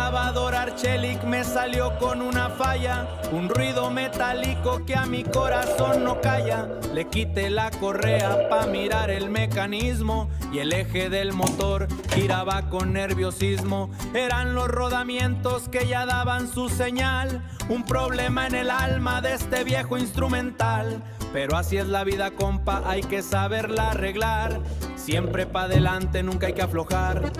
lavadora Arçelik me salió con una falla, un ruido metálico que a mi corazón no calla. Le quité la correa pa' mirar el mecanismo y el eje del motor giraba con nerviosismo. Eran los rodamientos que ya daban su señal, un problema en el alma de este viejo instrumental. Pero así es la vida, compa, hay que saberla arreglar. Siempre pa' adelante, nunca hay que aflojar.